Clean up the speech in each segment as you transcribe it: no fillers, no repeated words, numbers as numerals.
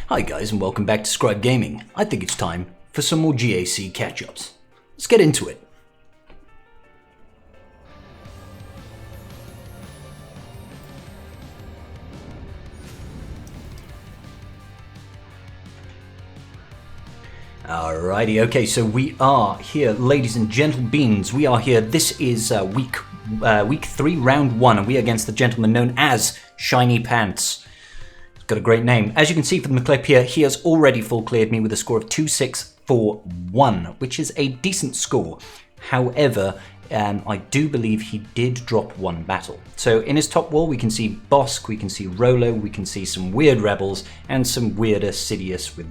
Hi guys and welcome back to Scribe Gaming. I think it's time for some more GAC catch-ups. Let's get into it. Alrighty, okay, so we are here, ladies and gentle beans. We are here. This is week 3, round 1, and we are against the gentleman known as Shiny Pants. He's got a great name. As you can see from the clip here, he has already full cleared me with a score of 2641, which is a decent score. However, I do believe he did drop one battle. So in his top wall, we can see Bosk, we can see Rolo, we can see some weird rebels, and some weirder Sidious with,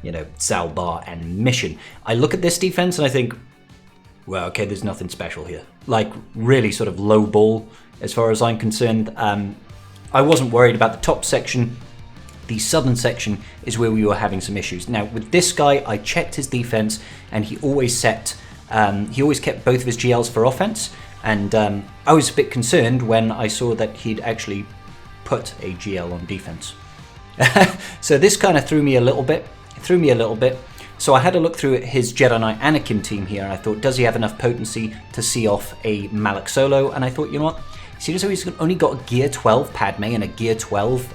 you know, Zalbar and Mission. I look at this defense and I think, well, okay, there's nothing special here. Like, really sort of low ball as far as I'm concerned. I wasn't worried about the top section. The southern section is where we were having some issues. Now, with this guy, I checked his defense and he always kept both of his GLs for offense. And I was a bit concerned when I saw that he'd actually put a GL on defense. So this kind of threw me a little bit. So I had a look through his Jedi Knight Anakin team here, and I thought, does he have enough potency to see off a Malak solo? And I thought, you know what? Seeing as though he's only got a Gear 12 Padme and a Gear 12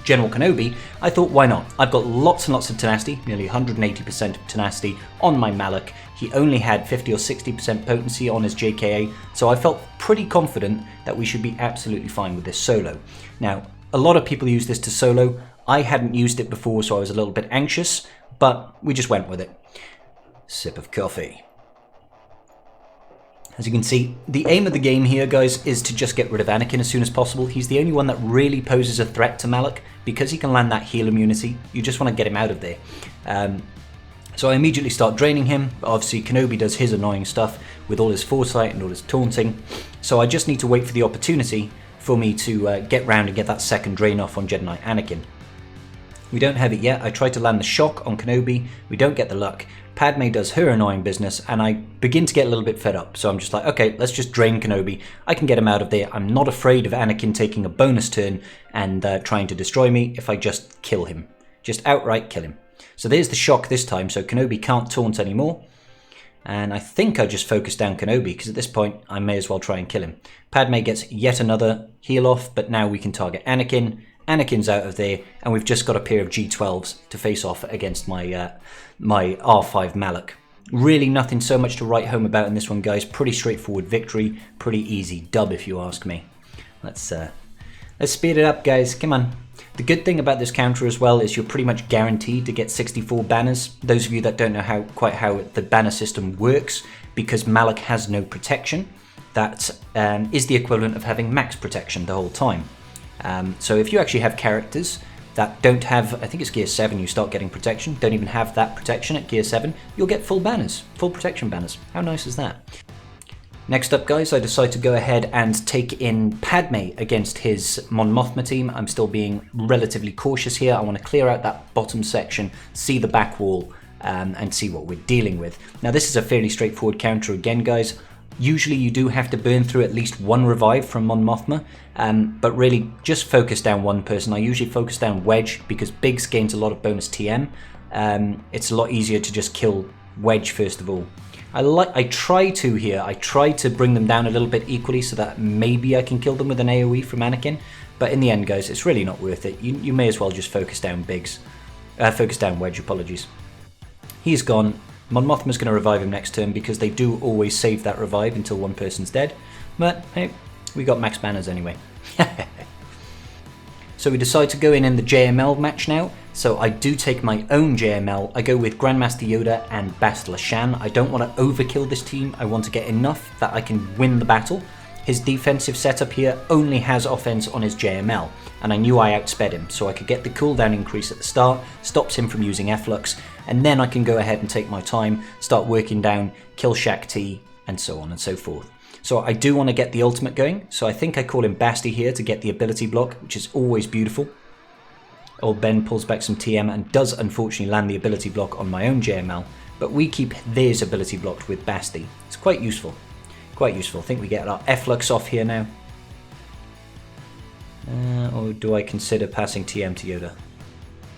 General Kenobi, I thought, why not? I've got lots and lots of tenacity, nearly 180% of tenacity on my Malak. He only had 50 or 60% potency on his JKA, so I felt pretty confident that we should be absolutely fine with this solo. Now, a lot of people use this to solo. I hadn't used it before, so I was a little bit anxious, but we just went with it. Sip of coffee. As you can see, the aim of the game here, guys, is to just get rid of Anakin as soon as possible. He's the only one that really poses a threat to Malak, because he can land that heal immunity. You just want to get him out of there. So I immediately start draining him. Obviously, Kenobi does his annoying stuff with all his foresight and all his taunting. So I just need to wait for the opportunity for me to get round and get that second drain off on Jedi Knight Anakin. We don't have it yet. I tried to land the shock on Kenobi. We don't get the luck. Padme does her annoying business, and I begin to get a little bit fed up. So I'm just like, okay, let's just drain Kenobi. I can get him out of there. I'm not afraid of Anakin taking a bonus turn and trying to destroy me if I just kill him. Just outright kill him. So there's the shock this time, so Kenobi can't taunt anymore. And I think I just focused down Kenobi, because at this point, I may as well try and kill him. Padme gets yet another heal off, but now we can target Anakin. Anakin's out of there, and we've just got a pair of G12s to face off against my my R5 Malak. Really nothing so much to write home about in this one, guys. Pretty straightforward victory, pretty easy dub if you ask me. Let's speed it up, guys. Come on. The good thing about this counter as well is you're pretty much guaranteed to get 64 banners. Those of you that don't know quite how the banner system works, because Malak has no protection, that is the equivalent of having max protection the whole time. So if you actually have characters that don't have, I think it's Gear 7 you start getting protection, don't even have that protection at Gear 7, you'll get full banners, full protection banners. How nice is that? Next up, guys, I decide to go ahead and take in Padme against his Mon Mothma team. I'm still being relatively cautious here. I want to clear out that bottom section, see the back wall, and see what we're dealing with. Now, this is a fairly straightforward counter again, guys. Usually you do have to burn through at least one revive from Mon Mothma, but really just focus down one person. I usually focus down Wedge because Biggs gains a lot of bonus TM. It's a lot easier to just kill Wedge first of all. I try to bring them down a little bit equally so that maybe I can kill them with an AoE from Anakin, but in the end, guys, it's really not worth it. You may as well just focus down Wedge, apologies. He's gone. Mon Mothma's going to revive him next turn because they do always save that revive until one person's dead. But hey, we got max banners anyway. So we decide to go in the JML match now. So I do take my own JML. I go with Grandmaster Yoda and Bastila Shan. I don't want to overkill this team. I want to get enough that I can win the battle. His defensive setup here only has offense on his JML, and I knew I outsped him, so I could get the cooldown increase at the start, stops him from using Efflux, and then I can go ahead and take my time, start working down, kill Shaak T, and so on and so forth. So I do want to get the ultimate going, so I think I call in Basti here to get the ability block, which is always beautiful. Old Ben pulls back some TM and does unfortunately land the ability block on my own JML, but we keep theirs ability blocked with Basti. It's quite useful. Quite useful. I think we get our Efflux off here now. Or do I consider passing TM to Yoda?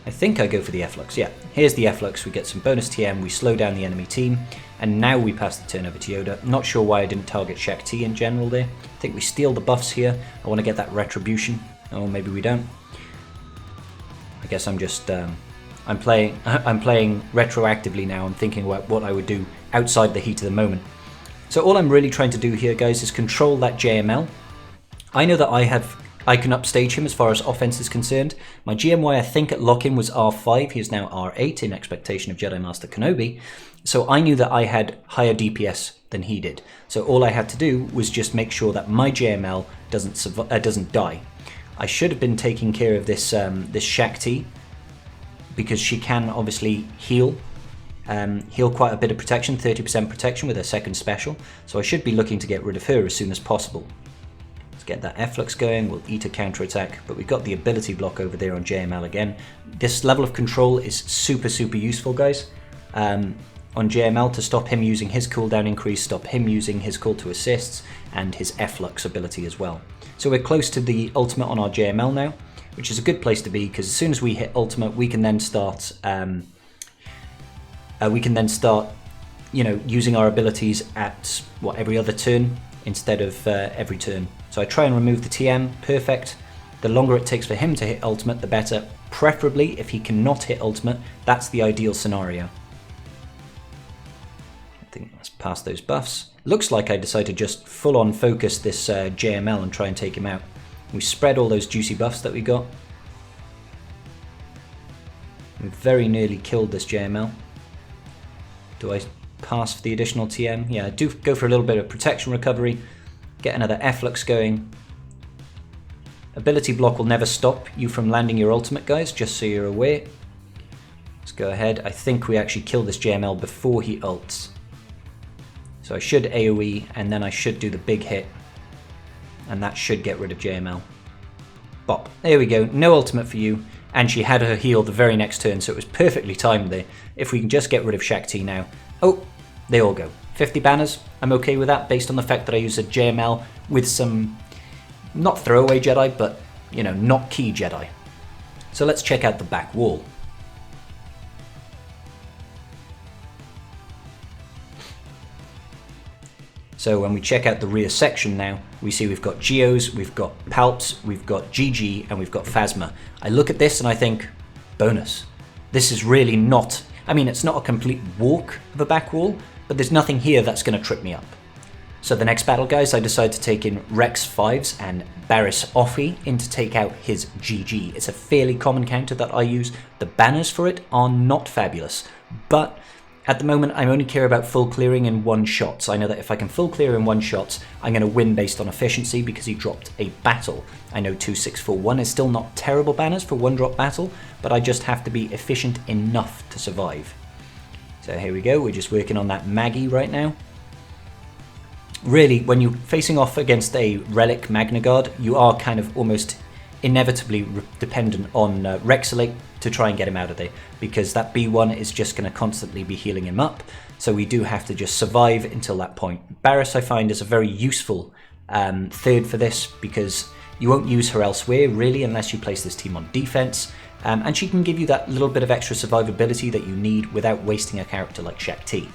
I think I go for the F-Lux. Yeah, here's the F-Lux. We get some bonus TM, we slow down the enemy team, and now we pass the turn over to Yoda. Not sure why I didn't target Shaak T in general there. I think we steal the buffs here. I want to get that retribution. Or maybe we don't. I guess I'm just... I'm playing retroactively now. I'm thinking about what I would do outside the heat of the moment. So all I'm really trying to do here, guys, is control that JML. I know that I can upstage him as far as offense is concerned. My GMY, I think, at lock-in was R5. He is now R8 in expectation of Jedi Master Kenobi. So I knew that I had higher DPS than he did. So all I had to do was just make sure that my JML doesn't die. I should have been taking care of this Shaak T, because she can obviously heal quite a bit of protection, 30% protection with her second special. So I should be looking to get rid of her as soon as possible. Let's get that F-Lux going, we'll eat a counterattack, but we've got the ability block over there on JML again. This level of control is super useful, guys. On JML to stop him using his cooldown increase, stop him using his call to assists, and his F-Lux ability as well. So we're close to the ultimate on our JML now, which is a good place to be, because as soon as we hit ultimate, we can then start, you know, using our abilities at every other turn instead of every turn. So I try and remove the TM, perfect. The longer it takes for him to hit ultimate, the better. Preferably, if he cannot hit ultimate, that's the ideal scenario. I think let's pass those buffs. Looks like I decided to just full-on focus this JML and try and take him out. We spread all those juicy buffs that we got. We very nearly killed this JML. Do I pass for the additional TM? Yeah, I do go for a little bit of protection recovery. Get another F-Lux going. Ability block will never stop you from landing your ultimate, guys, just so you're aware. Let's go ahead. I think we actually kill this JML before he ults. So I should AoE, and then I should do the big hit. And that should get rid of JML. Bop. There we go. No ultimate for you. And she had her heal the very next turn, so it was perfectly timed there. If we can just get rid of Shaak T now. Oh, they all go. 50 banners. I'm okay with that, based on the fact that I use a JML with some, not throwaway Jedi, but, you know, not key Jedi. So let's check out the back wall. So when we check out the rear section now, we see we've got Geos, we've got Palps, we've got GG, and we've got Phasma. I look at this and I think, bonus. This is really not, I mean, it's not a complete walk of a back wall, but there's nothing here that's going to trip me up. So the next battle, guys, I decide to take in Rex 5s and Barriss Offee in to take out his GG. It's a fairly common counter that I use. The banners for it are not fabulous, but at the moment, I only care about full clearing in one shot. So I know that if I can full clear in one shot, I'm going to win based on efficiency because he dropped a battle. I know 2641 is still not terrible banners for one drop battle, but I just have to be efficient enough to survive. So here we go. We're just working on that Maggie right now. Really, when you're facing off against a Relic Magna Guard, you are kind of almost inevitably dependent on Rexolate to try and get him out of there, because that B1 is just going to constantly be healing him up, so we do have to just survive until that point. Barriss, I find, is a very useful third for this, because you won't use her elsewhere really unless you place this team on defense, and she can give you that little bit of extra survivability that you need without wasting a character like Shaak T.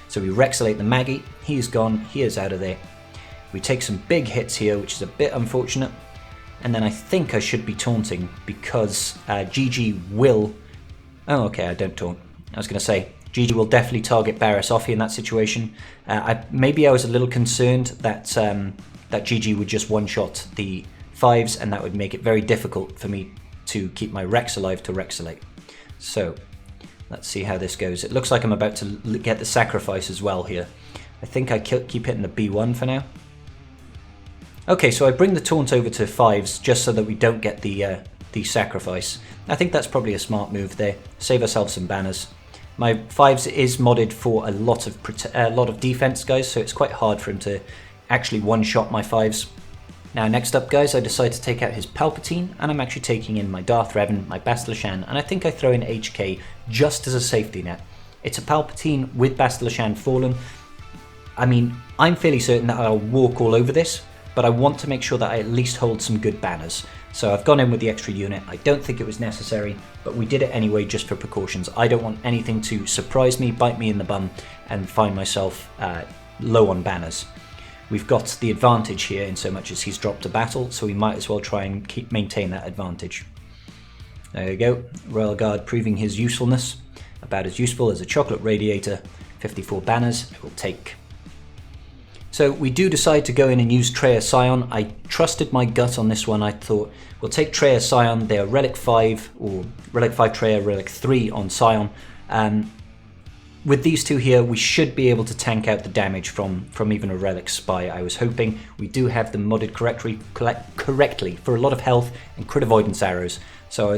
So we Rexolate the Maggie, he is gone, he is out of there. We take some big hits here, which is a bit unfortunate. And then I think I should be taunting because GG will... Oh, okay, I don't taunt. I was going to say, GG will definitely target Barriss Offee in that situation. Maybe I was a little concerned that that GG would just one-shot the 5s, and that would make it very difficult for me to keep my Rex alive to Rexolate. So, let's see how this goes. It looks like I'm about to get the sacrifice as well here. I think I keep hitting the B1 for now. Okay, so I bring the taunt over to 5s just so that we don't get the sacrifice. I think that's probably a smart move there. Save ourselves some banners. My 5s is modded for a lot of defense, guys, so it's quite hard for him to actually one-shot my 5s. Now, next up, guys, I decide to take out his Palpatine, and I'm actually taking in my Darth Revan, my Bastila Shan, and I think I throw in HK just as a safety net. It's a Palpatine with Bastila Shan fallen. I mean, I'm fairly certain that I'll walk all over this, but I want to make sure that I at least hold some good banners. So I've gone in with the extra unit. I don't think it was necessary, but we did it anyway just for precautions. I don't want anything to surprise me, bite me in the bum, and find myself low on banners. We've got the advantage here in so much as he's dropped a battle, so we might as well try and maintain that advantage. There you go, Royal Guard proving his usefulness. About as useful as a chocolate radiator. 54 banners, it will take. So we do decide to go in and use Traya Scion. I trusted my gut on this one. I thought we'll take Traya Scion. They are Relic 5 or Relic 5 Traya, Relic 3 on Scion. With these two here, we should be able to tank out the damage from even a Relic Spy, I was hoping. We do have them modded correctly for a lot of health and crit avoidance arrows. So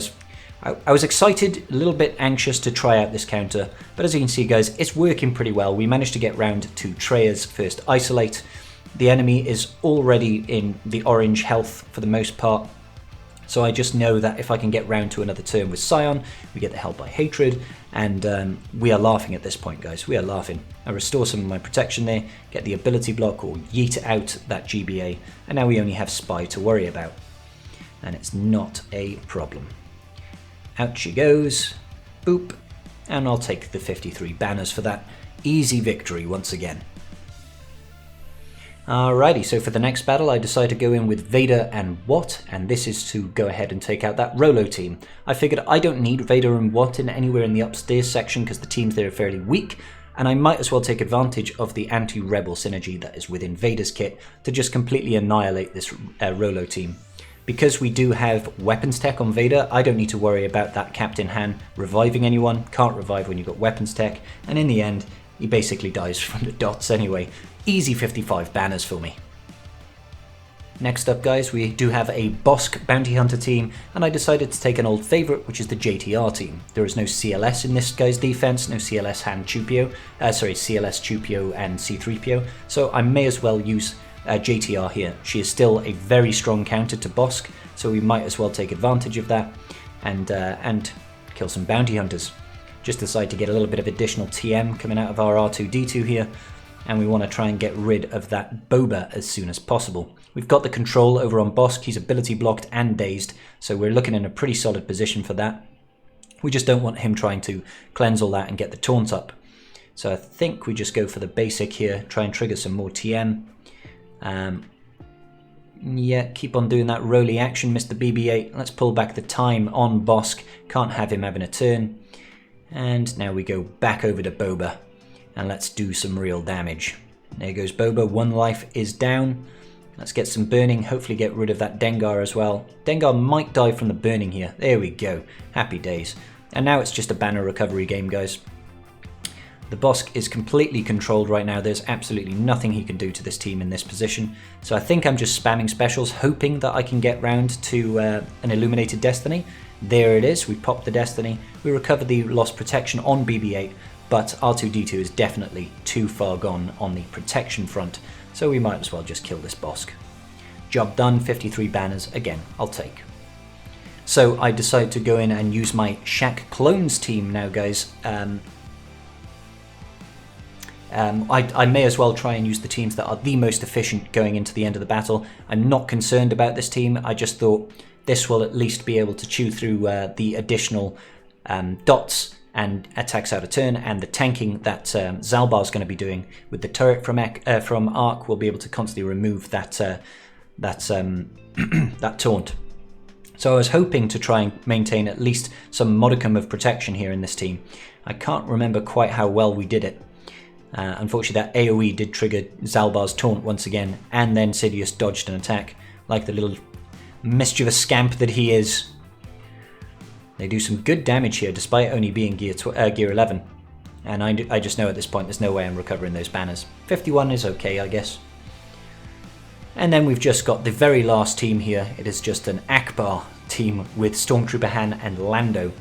I was excited, a little bit anxious to try out this counter, but as you can see guys, it's working pretty well. We managed to get round to Traya's first isolate. The enemy is already in the orange health for the most part, so I just know that if I can get round to another turn with Scion, we get the Hell by Hatred, and we are laughing at this point guys, we are laughing. I restore some of my protection there, get the ability block or yeet out that GBA, and now we only have Spy to worry about, and it's not a problem. Out she goes, boop, and I'll take the 53 banners for that. Easy victory once again. Alrighty, so for the next battle I decide to go in with Vader and Watt, and this is to go ahead and take out that Rolo team. I figured I don't need Vader and Watt in anywhere in the upstairs section because the teams there are fairly weak, and I might as well take advantage of the anti-rebel synergy that is within Vader's kit to just completely annihilate this Rolo team. Because we do have weapons tech on Vader, I don't need to worry about that Captain Han reviving anyone. Can't revive when you've got weapons tech, and in the end, he basically dies from the dots anyway. Easy 55 banners for me. Next up guys, we do have a Bosk Bounty Hunter team, and I decided to take an old favourite, which is the JTR team. There is no CLS in this guy's defense, no CLS Han Chupio, CLS Chupio and C-3PO, so I may as well use JTR here. She is still a very strong counter to Bosk, so we might as well take advantage of that and kill some bounty hunters. Just decide to get a little bit of additional TM coming out of our R2-D2 here, and we want to try and get rid of that Boba as soon as possible. We've got the control over on Bosk, he's ability blocked and dazed, so we're looking in a pretty solid position for that. We just don't want him trying to cleanse all that and get the taunt up. So I think we just go for the basic here, try and trigger some more TM. Yeah, keep on doing that roly action, Mr. BB-8. Let's pull back the time on Bosk. Can't have him having a turn. And now we go back over to Boba. And let's do some real damage. There goes Boba. One life is down. Let's get some burning. Hopefully get rid of that Dengar as well. Dengar might die from the burning here. There we go. Happy days. And now it's just a banner recovery game, guys. The Bosk is completely controlled right now. There's absolutely nothing he can do to this team in this position. So I think I'm just spamming specials, hoping that I can get round to an Illuminated Destiny. There it is. We popped the Destiny. We recover the lost protection on BB-8, but R2-D2 is definitely too far gone on the protection front. So we might as well just kill this Bosk. Job done. 53 banners. Again, I'll take. So I decide to go in and use my Shaak clones team now, guys. I may as well try and use the teams that are the most efficient going into the end of the battle. I'm not concerned about this team. I just thought this will at least be able to chew through the additional dots and attacks out of turn, and the tanking that Zalbar is going to be doing with the turret from Arc will be able to constantly remove that that taunt. So I was hoping to try and maintain at least some modicum of protection here in this team. I can't remember quite how well we did it. Unfortunately, that AoE did trigger Zalbar's taunt once again, and then Sidious dodged an attack, like the little mischievous scamp that he is. They do some good damage here, despite only being gear 11. And I just know at this point there's no way I'm recovering those banners. 51 is okay, I guess. And then we've just got the very last team here. It is just an Ackbar team with Stormtrooper Han and Lando.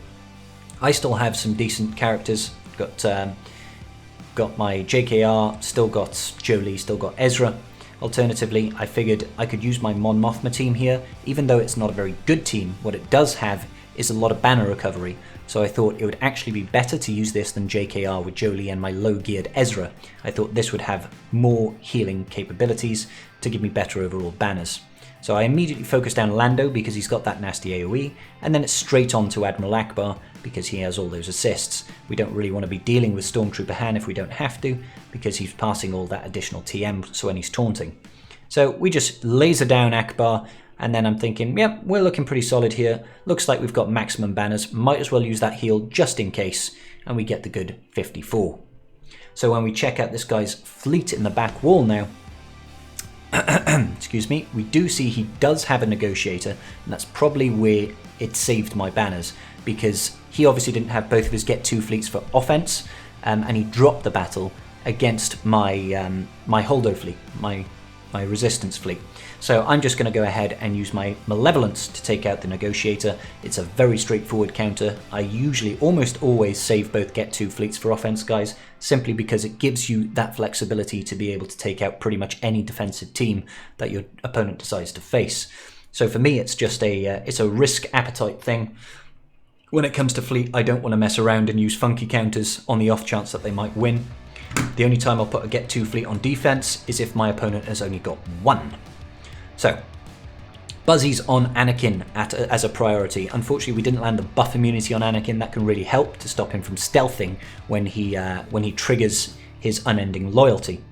I still have some decent characters. Got my JKR, still got Jolie, still got Ezra. Alternatively, I figured I could use my Mon Mothma team here. Even though it's not a very good team, what it does have is a lot of banner recovery. So I thought it would actually be better to use this than JKR with Jolie and my low-geared Ezra. I thought this would have more healing capabilities to give me better overall banners. So I immediately focus down Lando because he's got that nasty AoE, and then it's straight on to Admiral Ackbar because he has all those assists. We don't really want to be dealing with Stormtrooper Han if we don't have to, because he's passing all that additional TM so when he's taunting. So we just laser down Ackbar, and then I'm thinking, yep, we're looking pretty solid here. Looks like we've got maximum banners, might as well use that heal just in case, and we get the good 54. So when we check out this guy's fleet in the back wall now, excuse me, we do see he does have a Negotiator, and that's probably where it saved my banners, because he obviously didn't have both of his Get 2 fleets for offense, and he dropped the battle against my my Holdo fleet, my resistance fleet. So I'm just going to go ahead and use my Malevolence to take out the Negotiator. It's a very straightforward counter. I usually almost always save both Get 2 fleets for offense, guys, simply because it gives you that flexibility to be able to take out pretty much any defensive team that your opponent decides to face. So for me, it's just it's a risk appetite thing. When it comes to fleet, I don't want to mess around and use funky counters on the off chance that they might win. The only time I'll put a Get 2 fleet on defense is if my opponent has only got one. So, Buzzies on Anakin as a priority. Unfortunately, we didn't land the buff immunity on Anakin. That can really help to stop him from stealthing when he triggers his unending loyalty.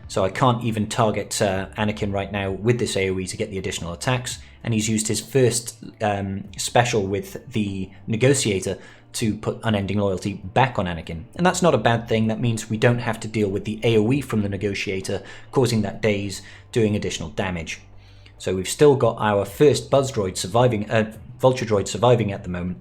So I can't even target Anakin right now with this AoE to get the additional attacks. And he's used his first special with the Negotiator to put unending loyalty back on Anakin. And that's not a bad thing. That means we don't have to deal with the AoE from the Negotiator causing that daze, doing additional damage. So we've still got our first Buzz Droid surviving, Vulture Droid surviving at the moment.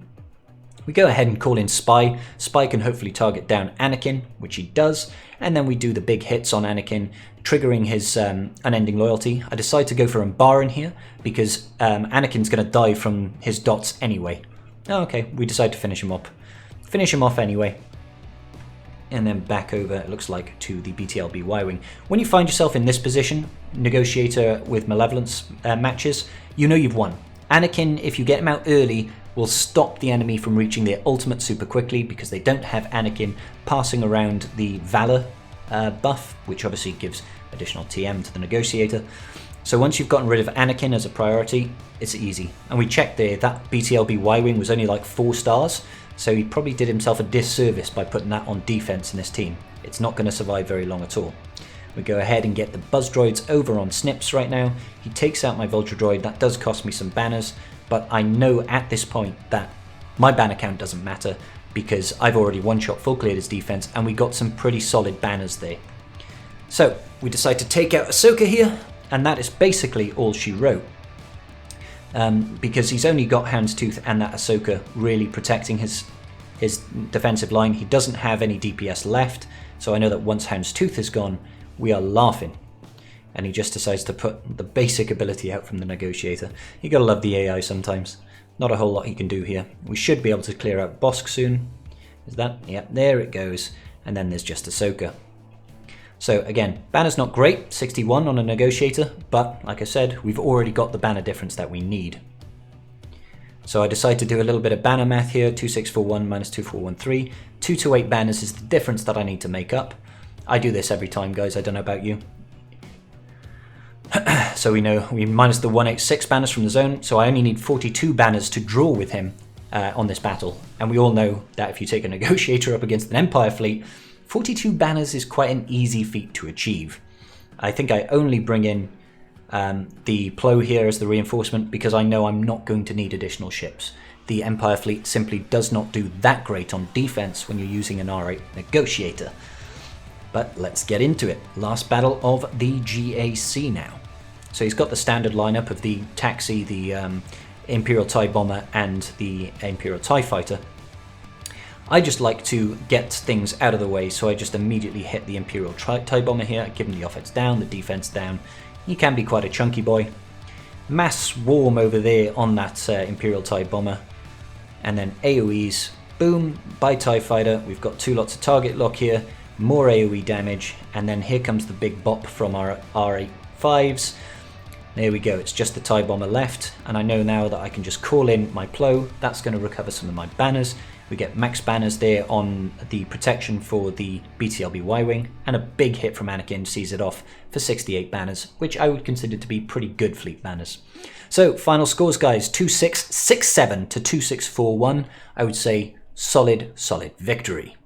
We go ahead and call in Spy. Spy can hopefully target down Anakin, which he does, and then we do the big hits on Anakin, triggering his unending loyalty. I decide to go for Ackbar in here because Anakin's going to die from his dots anyway. Oh, okay, we decide to finish him off. Finish him off anyway. And then back over, it looks like, to the BTLB Y-Wing. When you find yourself in this position, Negotiator with Malevolence matches, you know you've won. Anakin, if you get him out early, will stop the enemy from reaching their ultimate super quickly because they don't have Anakin passing around the Valor buff, which obviously gives additional TM to the Negotiator. So once you've gotten rid of Anakin as a priority, it's easy. And we checked there, that BTLB Y-Wing was only like 4 stars, so he probably did himself a disservice by putting that on defense in this team. It's not going to survive very long at all. We go ahead and get the Buzz Droids over on Snips right now. He takes out my Vulture Droid. That does cost me some banners, but I know at this point that my banner count doesn't matter because I've already one-shot full cleared his defense and we got some pretty solid banners there. So we decide to take out Ahsoka here, and that is basically all she wrote. Because he's only got Houndstooth and that Ahsoka really protecting his defensive line. He doesn't have any DPS left, so I know that once Houndstooth is gone, we are laughing. And he just decides to put the basic ability out from the Negotiator. You gotta love the AI sometimes. Not a whole lot he can do here. We should be able to clear out Bosk soon. Is that? Yep, there it goes. And then there's just Ahsoka. So again, banner's not great, 61 on a Negotiator, but like I said, we've already got the banner difference that we need. So I decide to do a little bit of banner math here, 2641 minus 2413. 228 banners is the difference that I need to make up. I do this every time, guys, I don't know about you. So we know we minus the 186 banners from the zone, so I only need 42 banners to draw with him on this battle. And we all know that if you take a Negotiator up against an Empire fleet, 42 banners is quite an easy feat to achieve. I think I only bring in the Plo here as the reinforcement because I know I'm not going to need additional ships. The Empire fleet simply does not do that great on defense when you're using an R8 Negotiator. But let's get into it. Last battle of the GAC now. So he's got the standard lineup of the Taxi, the Imperial TIE Bomber and the Imperial TIE Fighter. I just like to get things out of the way, so I just immediately hit the Imperial TIE Bomber here, give him the offense down, the defense down. He can be quite a chunky boy. Mass swarm over there on that Imperial TIE Bomber. And then AoEs, boom, by TIE Fighter. We've got 2 lots of target lock here, more AoE damage, and then here comes the big bop from our R85s. There we go, it's just the TIE bomber left, and I know now that I can just call in my Plo. That's going to recover some of my banners. We get max banners there on the protection for the BTLB Y-Wing, and a big hit from Anakin sees it off for 68 banners, which I would consider to be pretty good fleet banners. So final scores, guys, 2667 to 2641. I would say solid victory.